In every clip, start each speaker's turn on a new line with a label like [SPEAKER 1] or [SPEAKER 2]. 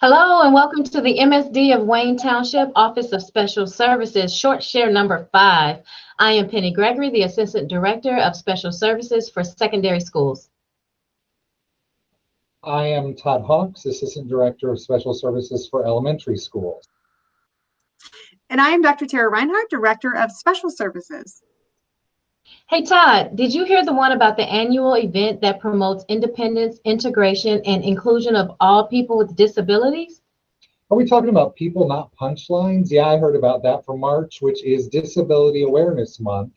[SPEAKER 1] Hello and welcome to the MSD of Wayne Township Office of Special Services, short share number 5. I am Penny Gregory, the Assistant Director of Special Services for Secondary Schools.
[SPEAKER 2] I am Todd Hawks, Assistant Director of Special Services for Elementary Schools.
[SPEAKER 3] And I am Dr. Tara Reinhardt, Director of Special Services.
[SPEAKER 1] Hey Todd, did you hear the one about the annual event that promotes independence, integration, and inclusion of all people with disabilities?
[SPEAKER 2] Are we talking about people, not punchlines? Yeah, I heard about that for March, which is Disability Awareness Month,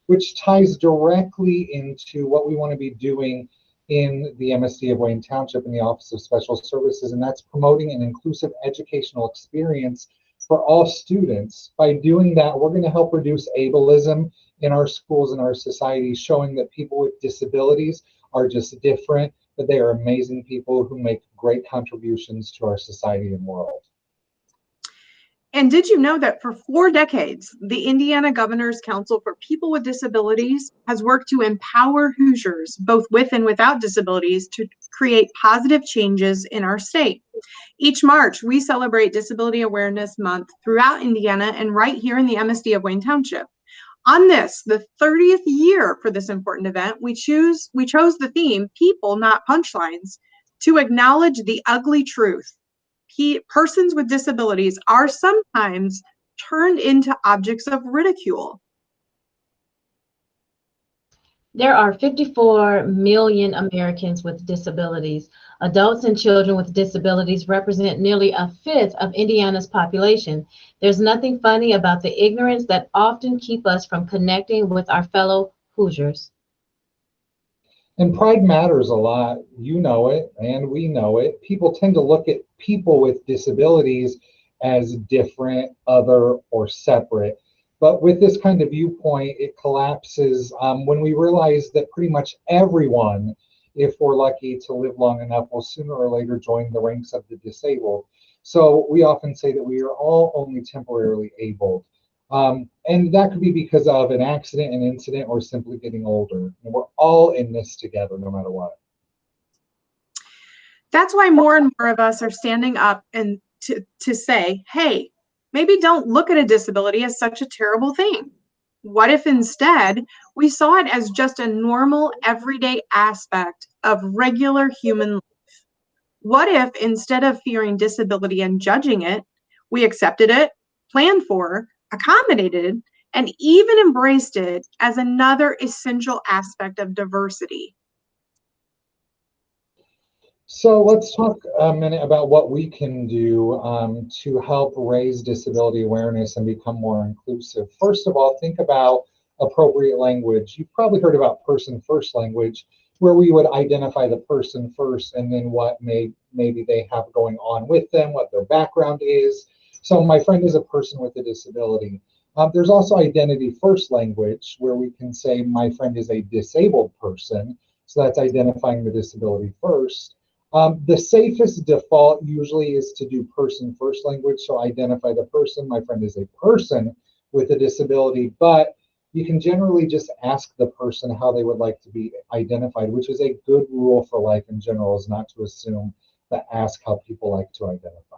[SPEAKER 2] which ties directly into what we want to be doing in the MSD of Wayne Township in the Office of Special Services, and that's promoting an inclusive educational experience for all students. By doing that, we're going to help reduce ableism in our schools and our society, showing that people with disabilities are just different, but they are amazing people who make great contributions to our society and world.
[SPEAKER 3] And did you know that for 4 decades, the Indiana Governor's Council for People with Disabilities has worked to empower Hoosiers, both with and without disabilities, to create positive changes in our state? Each March, we celebrate Disability Awareness Month throughout Indiana and right here in the MSD of Wayne Township. On this, the 30th year for this important event, we chose the theme, People, Not Punchlines, to acknowledge the ugly truth. Persons with disabilities are sometimes turned into objects of ridicule.
[SPEAKER 1] There are 54 million Americans with disabilities. Adults and children with disabilities represent nearly a fifth of Indiana's population. There's nothing funny about the ignorance that often keep us from connecting with our fellow Hoosiers.
[SPEAKER 2] And pride matters a lot. You know it, and we know it. People tend to look at people with disabilities as different, other, or separate. But with this kind of viewpoint, it collapses when we realize that pretty much everyone, if we're lucky to live long enough, will sooner or later join the ranks of the disabled. So we often say that we are all only temporarily abled. And that could be because of an accident, an incident, or simply getting older. And we're all in this together, no matter what.
[SPEAKER 3] That's why more and more of us are standing up and to say, hey, maybe don't look at a disability as such a terrible thing. What if instead we saw it as just a normal, everyday aspect of regular human life? What if instead of fearing disability and judging it, we accepted it, planned for, accommodated, and even embraced it as another essential aspect of diversity?
[SPEAKER 2] So let's talk a minute about what we can do to help raise disability awareness and become more inclusive. First of all, think about appropriate language. You've probably heard about person first language, where we would identify the person first and then what maybe they have going on with them, what their background is. So my friend is a person with a disability. There's also identity first language, where we can say my friend is a disabled person. So that's identifying the disability first. The safest default usually is to do person first language. So identify the person. My friend is a person with a disability, but you can generally just ask the person how they would like to be identified, which is a good rule for life in general, is not to assume, but ask how people like to identify.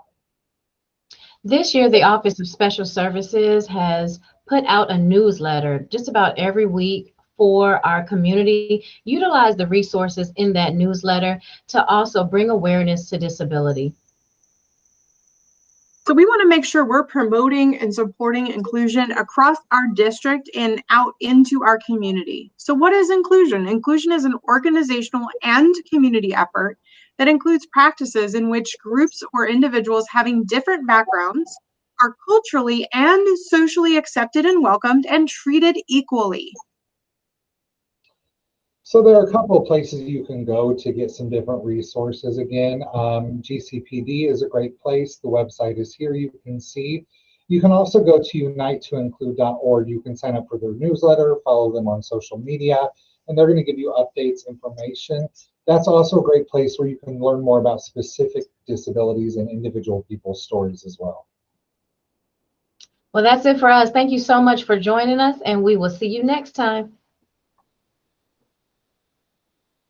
[SPEAKER 1] This year, the Office of Special Services has put out a newsletter just about every week for our community. Utilize the resources in that newsletter to also bring awareness to disability.
[SPEAKER 3] So we want to make sure we're promoting and supporting inclusion across our district and out into our community. So what is inclusion? Inclusion is an organizational and community effort that includes practices in which groups or individuals having different backgrounds are culturally and socially accepted and welcomed and treated equally.
[SPEAKER 2] So there are a couple of places you can go to get some different resources. Again, GCPD is a great place. The website is here, you can see. You can also go to unitetoinclude.org. You can sign up for their newsletter, follow them on social media, and they're going to give you updates, information. That's also a great place where you can learn more about specific disabilities and individual people's stories as well.
[SPEAKER 1] Well, that's it for us. Thank you so much for joining us, and we will see you next time.